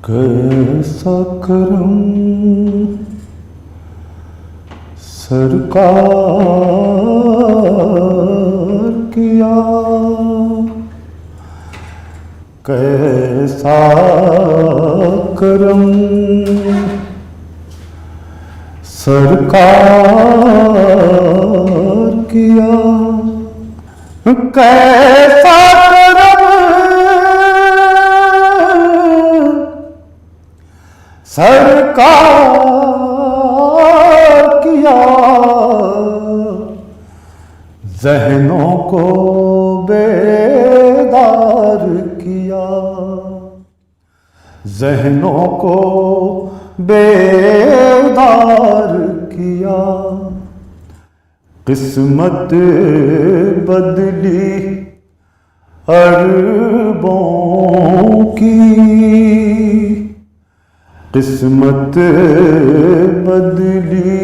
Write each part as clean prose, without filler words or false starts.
کیسا کرم سرکار کیا، کیسا کرم سرکار کیا، کیسا کرم سرکار کیا، ذہنوں کو بیدار کیا، ذہنوں کو بیدار کیا، قسمت بدلی اربوں کی، قسمت بدلی،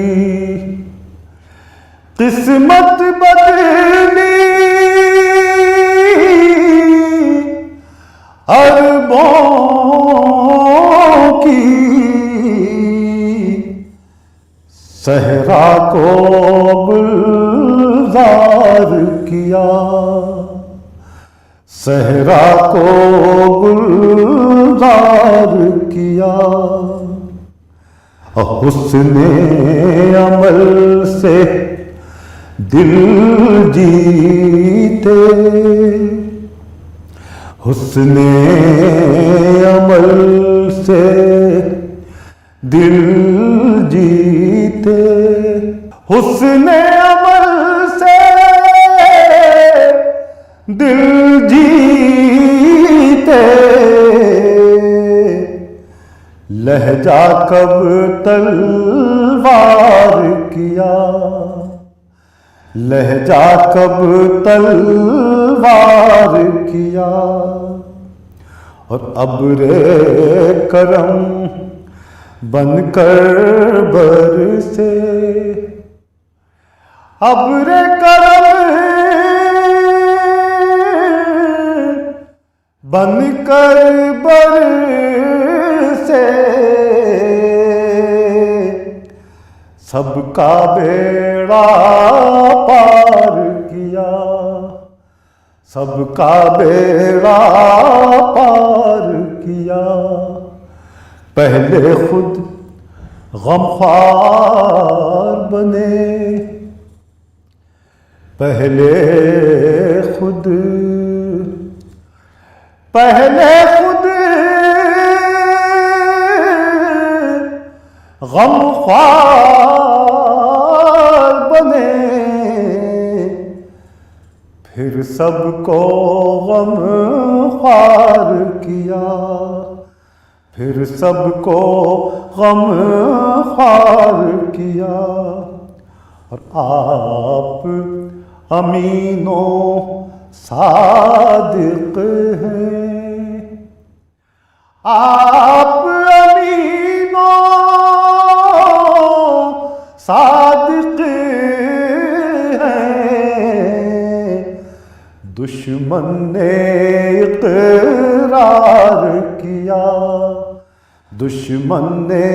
قسمت بدلی اربوں کی، صحرا کو گلزار کیا، صحرا کو گلزار کیا، حسن عمل سے دل جیتے، حسن عمل سے دل جیتے، حسن عمل سے دل جیتے، لہجہ کب تلوار کیا، لہجہ کب تلوار کیا، اور ابر کرم بن کر برسے، ابر کرم بن کر برسے، سب کا بیڑا پار کیا، سب کا بیڑا پار کیا، پہلے خود غمخوار بنے، پہلے خود غمخوار بنے، پھر سب کو غمخوار کیا، پھر سب کو غمخوار کیا، اور آپ امین و صادق ہیں، آپ امین و صادق ہیں، دشمن نے اقرار کیا، دشمن نے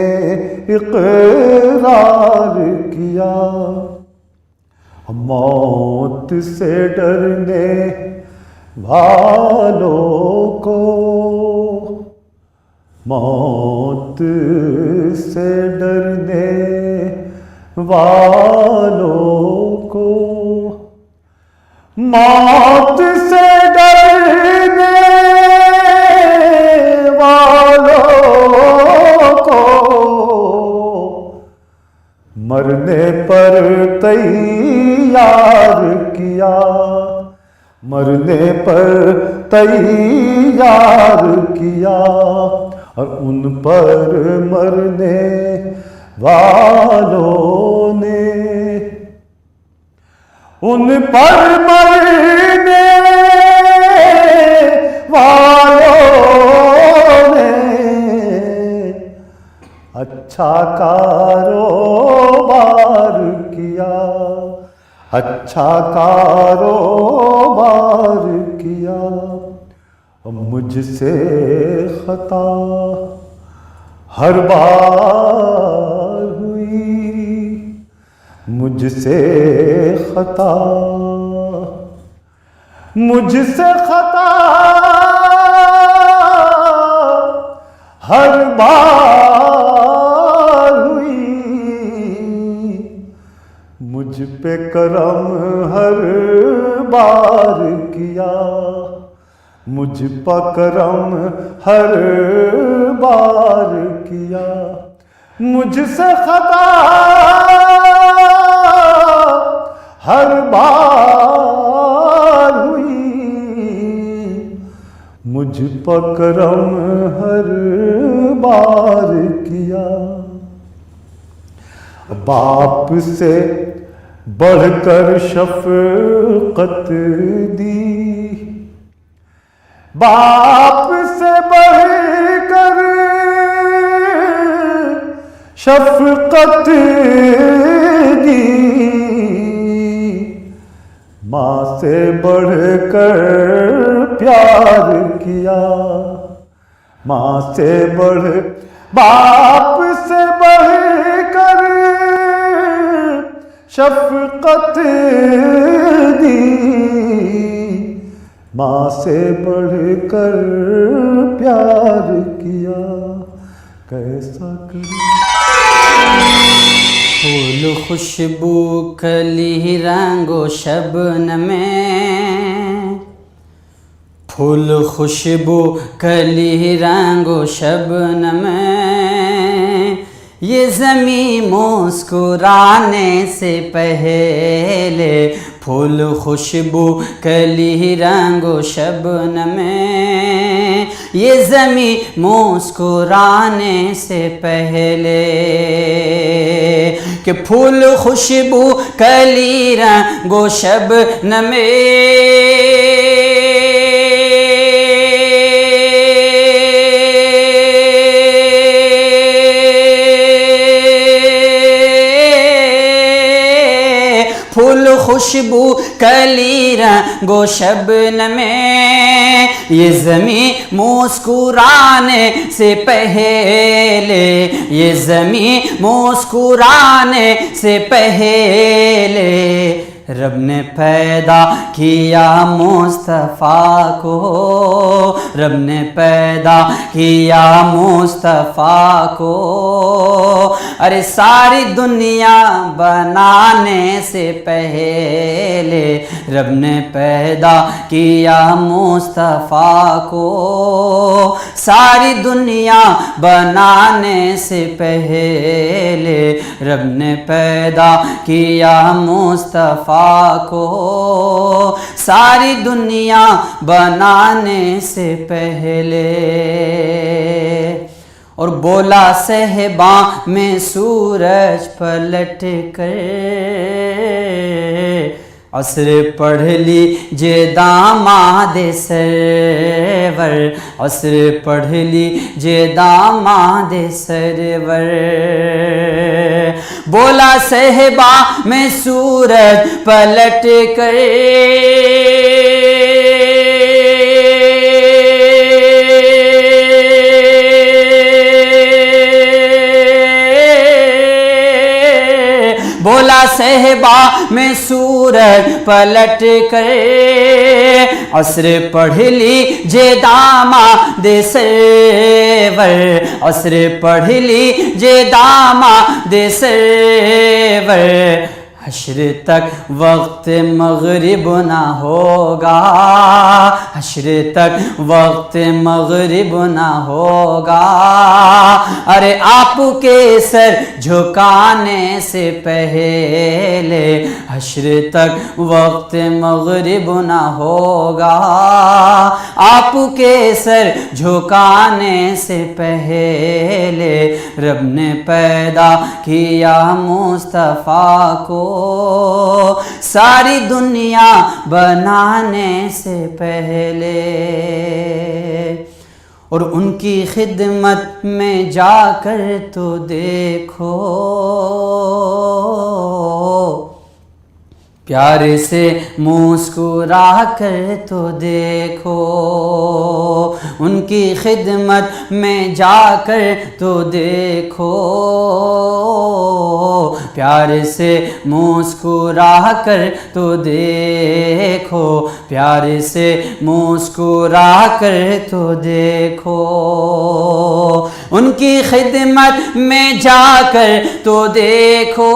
اقرار کیا، موت سے ڈرنے والوں کو، موت سے ڈرنے والوں کو، موت سے ڈرنے والوں کو، مرنے پر تیار کیا، مرنے پر تیار کیا، اور ان پر مرنے والوں نے، ان پر مرنے والوں نے اچھا کاروبار کیا، اچھا کاروبار کیا، مجھ سے خطا ہر بار ہوئی مجھ سے خطا، مجھ سے خطا ہر بار ہوئی، مجھ پہ کرم ہر بار کیا، مجھ پہ کرم ہر بار کیا، مجھ سے خطا ہر بار ہوئی، مجھ پہ کرم ہر بار کیا۔ باپ سے بڑھ کر شفقت دی، باپ سے بڑھ کر شفقت دی، ماں سے بڑھ کر پیار کیا، ماں سے بڑھ، باپ سے بڑھ کر شفقت دی، ماں سے بڑھ کر پیار کیا، کیسا کروں۔ پھول خوشبو کلی رنگ و شبنم میں، پھول خوشبو کلی رنگ و شبنم میں، یہ زمیں مسکرانے سے پہلے، پھول خوشبو کلی رنگ و شبنم میں، یہ زمیں مسکرانے سے پہلے، کہ پھول خوشبو کلی رنگ و شبنم پھول خوشبو کلی رنگ و شبنم میں، یہ زمیں مسکرانے سے پہلے، یہ زمیں مسکرانے سے پہلے، رب نے پیدا کیا مصطفیٰ کو، رب نے پیدا کیا مصطفیٰ کو، ارے ساری دنیا بنانے سے پہلے، رب نے پیدا کیا مصطفیٰ کو، ساری دنیا بنانے سے پہلے، رب نے پیدا کیا مصطفیٰ کو، ساری دنیا بنانے سے پہلے۔ اور بولا صحباں میں سورج پلٹ کر، عصر پڑھ لیجے داماد سرور، عصر پڑھ لیجے داماد سرور، بولا صحباں میں سورج پلٹ کر، بولا صحبا میں سورج پلٹ کر، عصر پڑھ لیجے داماد سرور، عصر پڑھ لیجے داماد سرور، حشر تک وقت مغرب نہ ہوگا، حشر تک وقت مغرب نہ ہوگا، ارے آپ کے سر جھکانے سے پہلے، حشر تک وقت مغرب نہ ہوگا، آپ کے سر جھکانے سے پہلے، رب نے پیدا کیا مصطفیٰ کو، ساری دنیا بنانے سے پہلے، اور ان کی خدمت میں جا کر تو دیکھو، پیار سے مسکرا کر تو دیکھو، ان کی خدمت میں جا کر تو دیکھو، پیار سے مسکرا کر تو دیکھو، پیار سے مسکرا کر تو دیکھو، ان کی خدمت میں جا کر تو دیکھو،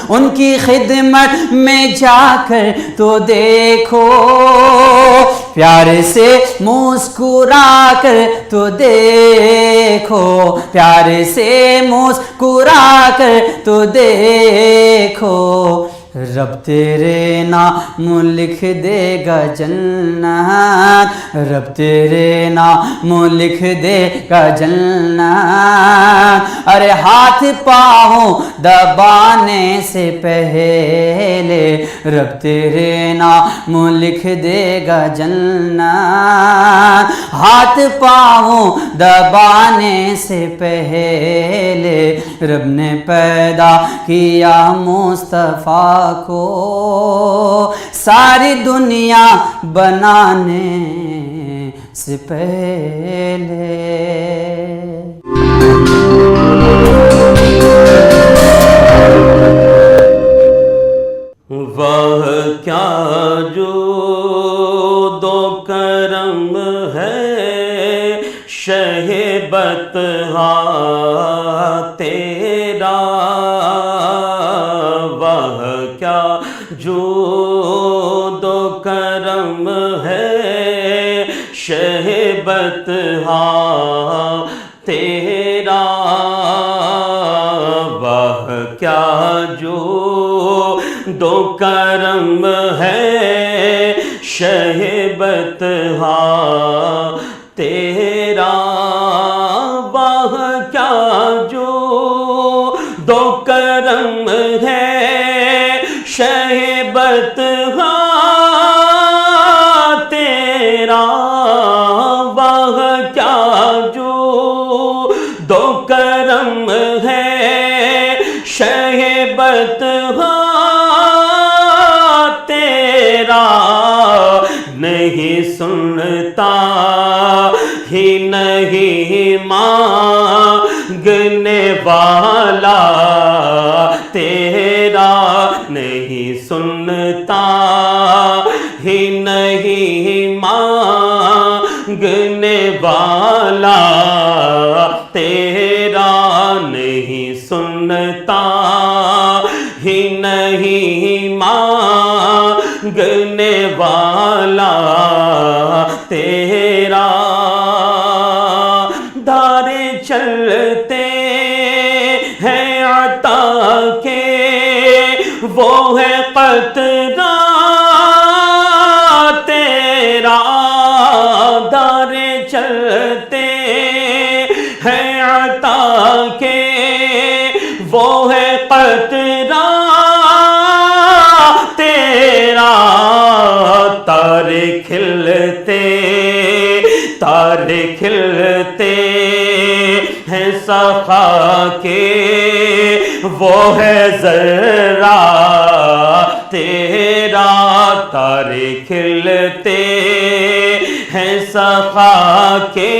ان کی خدمت میں جا کر تو دیکھو، پیار سے مسکرا کر تو دیکھو، پیار سے مسکرا کر تو دیکھو، رب تیرے نام لکھ دے گا جنت، رب تیرے نام لکھ دے گا جنت، ارے ہاتھ پاؤں دبانے سے پہلے رب تیرے نام لکھ دے گا جنت، ہاتھ پاؤں دبانے سے پہلے رب نے پیدا کیا مصطفیٰ کو ساری دنیا بنانے سے پہلے۔ واہ کیا جود و کرم ہے شہ بطحا تیرا، واہ کیا جود و کرم ہے شہ بطحا تیرا، واہ کیا جود و کرم ہے شہ بطحا تیرا، واہ کیا جود و کرم ہے شہ بطحا تیرا، واہ کیا جود و کرم ہے شہ بطحا تیرا، نہیں سنتا ہی نہیں مانگنے والا تیرا، نہیں سنتا ہی نہیں مانگنے والا تیرا، نہیں سنتا ہی نہیں مانگنے والا تیرا، دھارے چلتے ہیں عطا کے وہ ہے قطرہ تیرا، دھارے چلتے ہیں عطا کے وہ ہے قطرہ تیرا، تارے کھلتے تارے کھلتے ہیں سخا کے وہ ہے ذرہ تیرا، تارے کھلتے ہیں سخا کے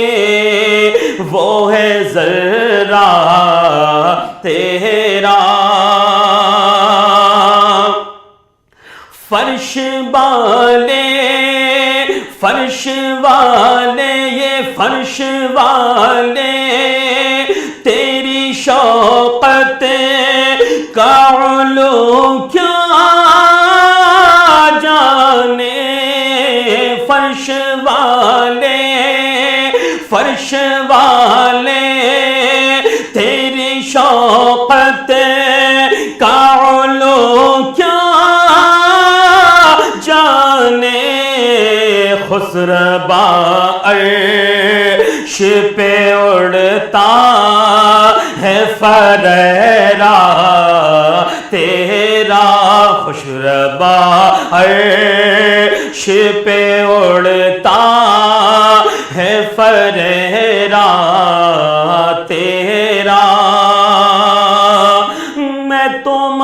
وہ ہے ذرہ تیرا، فرش والے فرش والے یہ فرش والے تیری شوقت کا علو کیا جانے، فرش والے فرش والے تیری شوقت کا علو کیا جانے، خسربا عرش پہ اڑتا ہے فریرا تیرا، خسربا عرش پہ اڑتا ہے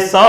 100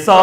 100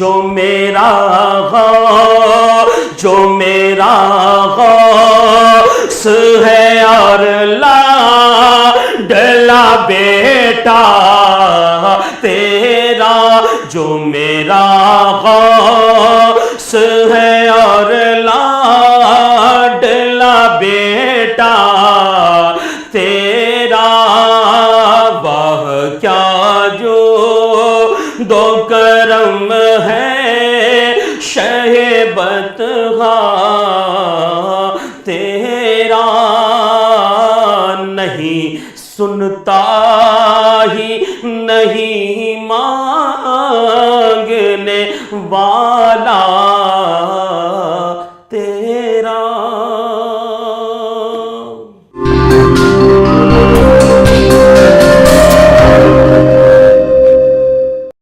جو میرا غوث ہے اور لاڈلا بیٹا تیرا، جو میرا غوث ہے اور لاڈلا بیٹا تیرا، واہ کیا جو دو کرم ہے شہ بطغاں تیرا، نہیں سنتا ہی نہیں مانگنے والا تیرا۔